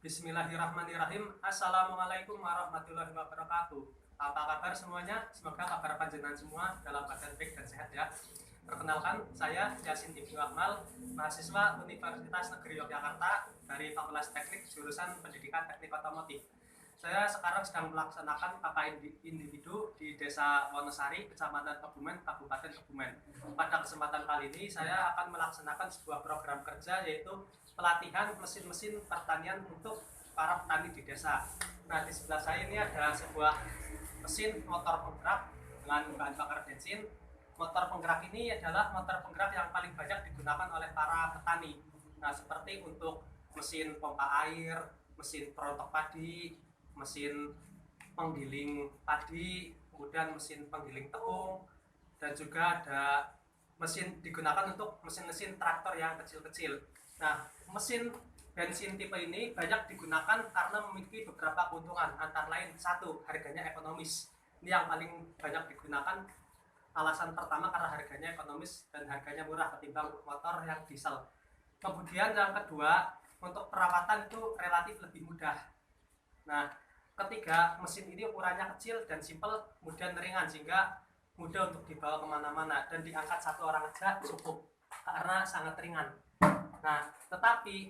Bismillahirrahmanirrahim. Assalamualaikum warahmatullahi wabarakatuh. Apa kabar semuanya? Semoga kabar panjenengan semua dalam keadaan baik dan sehat ya. Perkenalkan, saya Yasin Ibnu Akmal, mahasiswa Universitas Negeri Yogyakarta dari Fakultas Teknik jurusan Pendidikan Teknik Otomotif. Saya sekarang sedang melaksanakan KKN individu di Desa Wonosari, Kecamatan Kebumen, Kabupaten Kebumen. Pada kesempatan kali ini saya akan melaksanakan sebuah program kerja, yaitu pelatihan mesin-mesin pertanian untuk para petani di desa. Nah, di sebelah saya ini ada sebuah mesin motor penggerak dengan bahan bakar bensin. Motor penggerak ini adalah motor penggerak yang paling banyak digunakan oleh para petani. Nah, seperti untuk mesin pompa air, mesin perontok padi, mesin penggiling padi, kemudian mesin penggiling tepung, dan juga ada mesin digunakan untuk mesin-mesin traktor yang kecil-kecil. Nah, mesin bensin tipe ini banyak digunakan karena memiliki beberapa keuntungan, antara lain satu, harganya ekonomis. Ini yang paling banyak digunakan. Alasan pertama karena harganya ekonomis dan harganya murah ketimbang motor yang diesel. Kemudian yang kedua, untuk perawatan itu relatif lebih mudah. Nah, ketiga, mesin ini ukurannya kecil dan simpel, kemudian ringan sehingga mudah untuk dibawa kemana-mana dan diangkat satu orang aja cukup karena sangat ringan. Nah, tetapi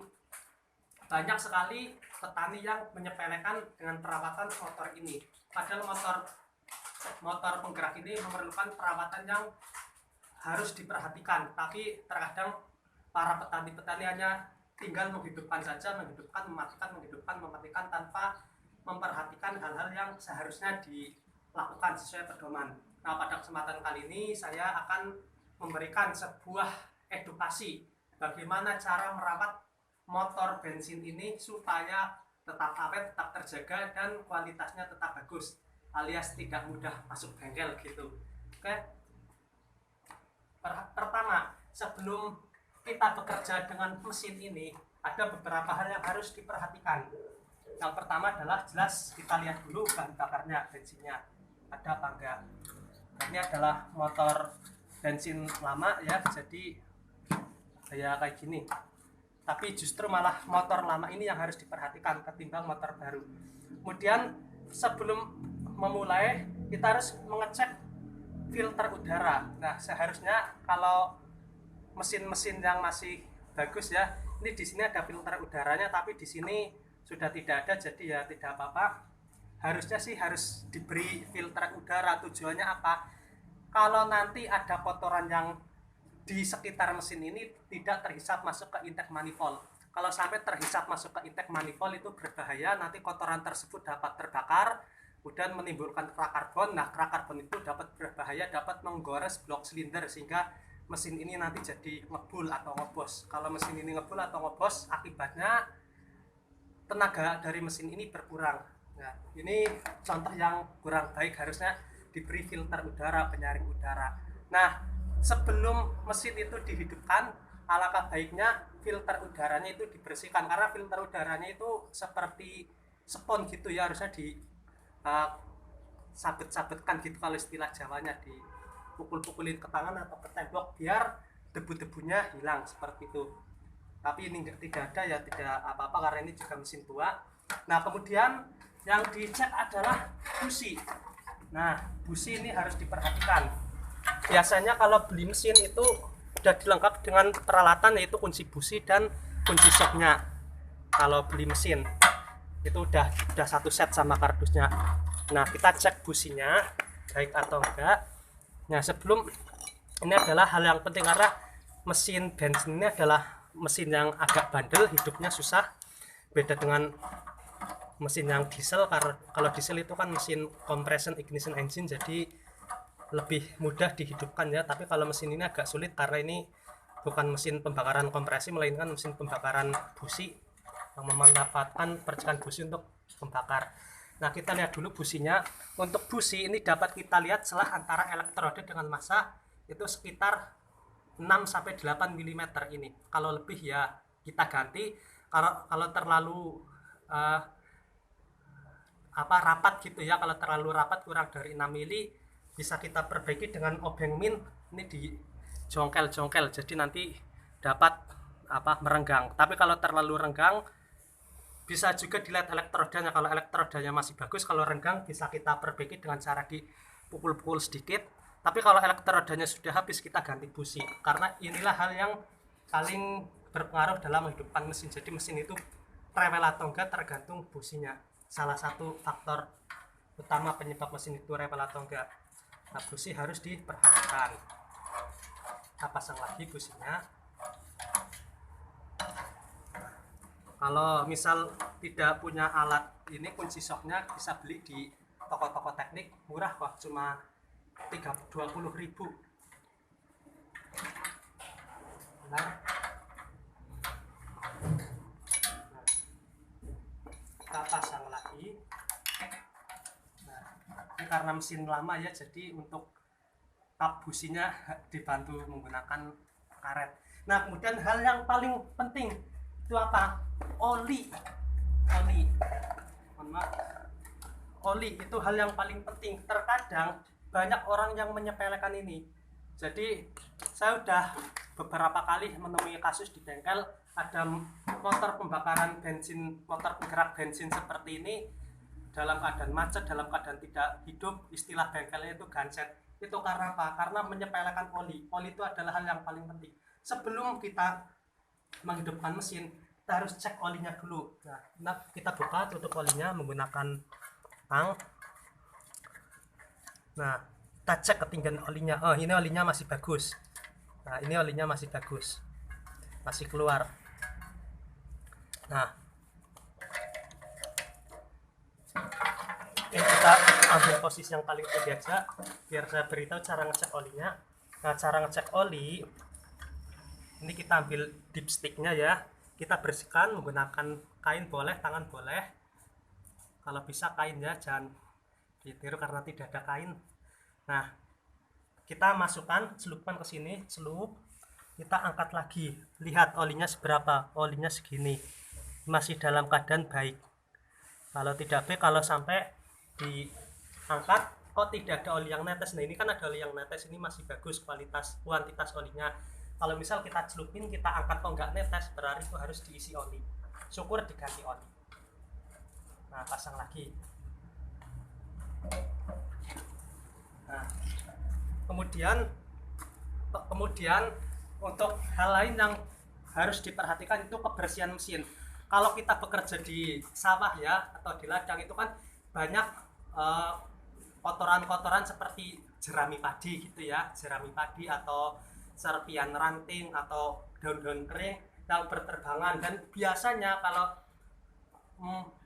banyak sekali petani yang menyepelekan dengan perawatan motor ini. Padahal motor penggerak ini memerlukan perawatan yang harus diperhatikan, tapi terkadang para petani hanya tinggal menghidupkan saja, mematikan tanpa memperhatikan hal-hal yang seharusnya dilakukan sesuai pedoman. Nah, pada kesempatan kali ini saya akan memberikan sebuah edukasi bagaimana cara merawat motor bensin ini supaya tetap awet, tetap terjaga, dan kualitasnya tetap bagus, alias tidak mudah masuk bengkel gitu. Oke. Pertama, sebelum kita bekerja dengan mesin ini, ada beberapa hal yang harus diperhatikan. Yang pertama adalah jelas kita lihat dulu bahan bakarnya, bensinnya ada apa enggak. Ini adalah motor bensin lama ya, jadi kayak gini. Tapi justru malah motor lama ini yang harus diperhatikan ketimbang motor baru. Kemudian sebelum memulai kita harus mengecek filter udara. Nah, seharusnya kalau mesin-mesin yang masih bagus ya, ini di sini ada filter udaranya, tapi di sini sudah tidak ada, jadi ya tidak apa-apa. Harusnya sih harus diberi filter udara. Tujuannya apa? Kalau nanti ada kotoran yang di sekitar mesin ini tidak terhisap masuk ke intake manifold. Kalau sampai terhisap masuk ke intake manifold itu berbahaya, nanti kotoran tersebut dapat terbakar, kemudian menimbulkan kerak karbon. Nah, kerak karbon itu dapat berbahaya, dapat menggores blok silinder sehingga mesin ini nanti jadi ngebul atau ngebos. Kalau mesin ini ngebul atau ngebos, akibatnya tenaga dari mesin ini berkurang. Nah, ini contoh yang kurang baik, harusnya diberi filter udara, penyaring udara. Nah, sebelum mesin itu dihidupkan, alangkah baiknya filter udaranya itu dibersihkan, karena filter udaranya itu seperti spons gitu ya, harusnya di sabet-sabetkan gitu kalau istilah Jawanya, dipukul-pukulin ke tangan atau ke tembok biar debu-debunya hilang seperti itu. Tapi ini tidak ada ya, tidak apa-apa karena ini juga mesin tua. Nah, kemudian yang dicek adalah busi. Nah, busi ini harus diperhatikan. Biasanya kalau beli mesin itu sudah dilengkapi dengan peralatan, yaitu kunci busi dan kunci shocknya. Kalau beli mesin itu udah satu set sama kardusnya. Nah, kita cek businya baik atau enggak. Nah, sebelum ini adalah hal yang penting karena mesin bensin ini adalah mesin yang agak bandel, hidupnya susah. Beda dengan mesin yang diesel, karena kalau diesel itu kan mesin compression ignition engine, jadi lebih mudah dihidupkan ya. Tapi kalau mesin ini agak sulit karena ini bukan mesin pembakaran kompresi, melainkan mesin pembakaran busi yang memanfaatkan percikan busi untuk membakar. Nah, kita lihat dulu businya. Untuk busi ini dapat kita lihat selah antara elektrode dengan massa itu sekitar 6-8 mm ini. Kalau lebih ya kita ganti. Kalau terlalu rapat gitu ya, kalau terlalu rapat kurang dari 6 mm bisa kita perbaiki dengan obeng min. Ini di jongkel-jongkel, jadi nanti dapat merenggang. Tapi kalau terlalu renggang bisa juga dilihat elektrodanya. Kalau elektrodanya masih bagus, kalau renggang bisa kita perbaiki dengan cara dipukul-pukul sedikit. Tapi kalau elektrodanya sudah habis, kita ganti busi, karena inilah hal yang paling berpengaruh dalam menghidupkan mesin. Jadi mesin itu rewel atau enggak tergantung businya. Salah satu faktor utama penyebab mesin itu rewel atau enggak. Nah, busi harus diperhatikan. Kita pasang lagi businya. Kalau misal tidak punya alat ini, kunci shocknya bisa beli di toko-toko teknik, murah kok, cuma 20.000. Nah, kita pasang lagi. Nah, ini karena mesin lama ya, jadi untuk tap businya dibantu menggunakan karet. Nah, kemudian hal yang paling penting itu apa? Oli. Oli itu hal yang paling penting. Terkadang banyak orang yang menyepelekan ini. Jadi saya udah beberapa kali menemui kasus di bengkel ada motor pembakaran bensin, motor penggerak bensin seperti ini dalam keadaan macet, dalam keadaan tidak hidup, istilah bengkelnya itu genset. Itu karena apa? Karena menyepelekan oli. Oli itu adalah hal yang paling penting. Sebelum kita menghidupkan mesin, kita harus cek olinya dulu. Nah, kita buka tutup olinya menggunakan tang. Nah, kita cek ketinggian olinya. Oh, ini olinya masih bagus. Nah, ini olinya masih bagus, masih keluar. Nah, ini kita ambil posisi yang paling tinggi aja, biar saya beritahu cara ngecek olinya. Nah, cara ngecek oli ini kita ambil dipsticknya ya, kita bersihkan menggunakan kain boleh, tangan boleh, kalau bisa kain ya, jangan ditiru karena tidak ada kain. Nah, kita masukkan, celupkan ke sini, celup, kita angkat lagi, lihat olinya seberapa, olinya segini, masih dalam keadaan baik. Kalau tidak baik, kalau sampai diangkat kok tidak ada oli yang netes, nah ini kan ada oli yang netes, ini masih bagus kuantitas olinya. Kalau misal kita celupin, kita angkat kok nggak netes, berarti itu harus diisi oli, syukur diganti oli. Nah, pasang lagi. Nah, kemudian untuk hal lain yang harus diperhatikan itu kebersihan mesin. Kalau kita bekerja di sawah ya, atau di ladang, itu kan banyak kotoran-kotoran seperti jerami padi gitu ya, jerami padi atau serpian ranting atau daun-daun kering yang berterbangan. Dan biasanya kalau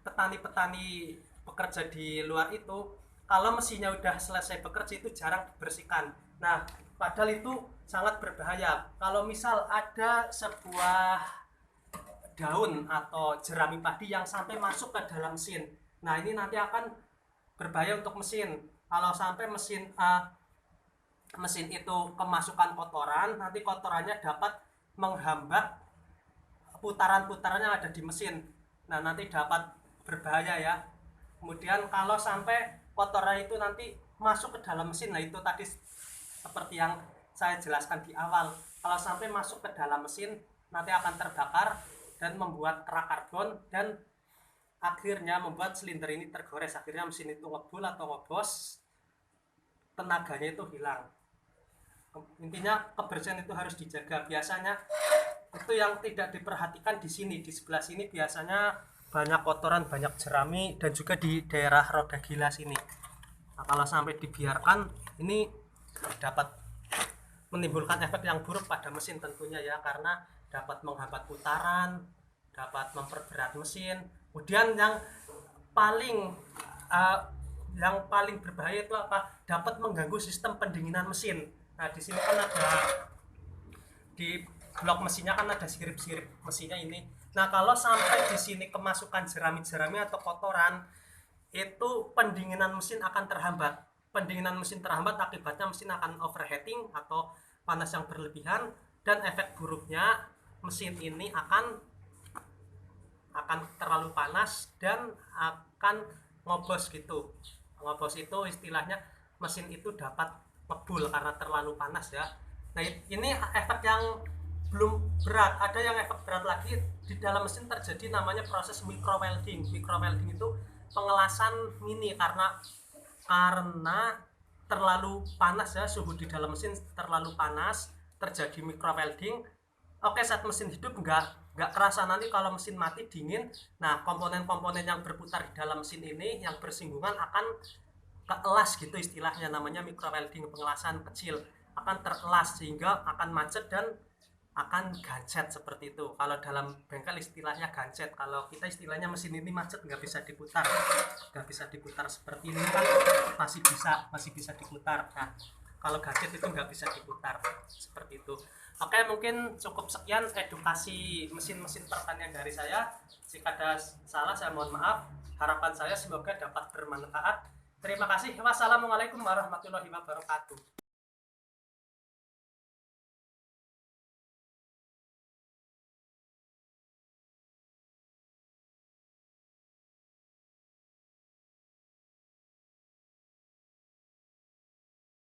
petani-petani bekerja di luar itu, kalau mesinnya udah selesai bekerja itu jarang dibersihkan. Nah, padahal itu sangat berbahaya. Kalau misal ada sebuah daun atau jerami padi yang sampai masuk ke dalam mesin, nah ini nanti akan berbahaya untuk mesin. Kalau sampai mesin itu kemasukan kotoran, nanti kotorannya dapat menghambat putaran-putaran yang ada di mesin. Nah, nanti dapat berbahaya ya. Kemudian kalau sampai kotoran itu nanti masuk ke dalam mesin, nah itu tadi seperti yang saya jelaskan di awal, kalau sampai masuk ke dalam mesin nanti akan terbakar dan membuat kerak karbon, dan akhirnya membuat silinder ini tergores, akhirnya mesin itu ngebul atau ngebos, tenaganya itu hilang. Intinya kebersihan itu harus dijaga. Biasanya itu yang tidak diperhatikan di sini, di sebelah sini biasanya banyak kotoran, banyak jerami, dan juga di daerah roda gilas ini. Nah, kalau sampai dibiarkan, ini dapat menimbulkan efek yang buruk pada mesin tentunya ya, karena dapat menghambat putaran, dapat memperberat mesin. Kemudian yang paling berbahaya itu apa? Dapat mengganggu sistem pendinginan mesin. Nah, di sini kan ada, di blok mesinnya kan ada sirip-sirip mesinnya ini. Nah, kalau sampai di sini kemasukan jerami-jerami atau kotoran, itu pendinginan mesin akan terhambat. Pendinginan mesin terhambat, akibatnya mesin akan overheating atau panas yang berlebihan, dan efek buruknya mesin ini akan terlalu panas dan akan ngobos gitu. Ngobos itu istilahnya mesin itu dapat ngebul karena terlalu panas ya. Nah, ini efek yang belum berat, ada yang efek berat lagi di dalam mesin terjadi namanya proses micro welding. Micro welding itu pengelasan mini karena terlalu panas ya, suhu di dalam mesin terlalu panas, terjadi micro welding. Oke, saat mesin hidup nggak kerasa, nanti kalau mesin mati dingin, nah komponen-komponen yang berputar di dalam mesin ini yang bersinggungan akan keelas gitu istilahnya, namanya micro welding, pengelasan kecil akan terelas sehingga akan macet dan akan gancet seperti itu. Kalau dalam bengkel istilahnya gancet, kalau kita istilahnya mesin ini macet, nggak bisa diputar seperti ini kan, masih bisa diputar. Nah kalau gancet itu nggak bisa diputar seperti itu. Oke, mungkin cukup sekian edukasi mesin-mesin pertanian dari saya. Jika ada salah saya mohon maaf. Harapan saya semoga dapat bermanfaat. Terima kasih. Wassalamualaikum warahmatullahi wabarakatuh.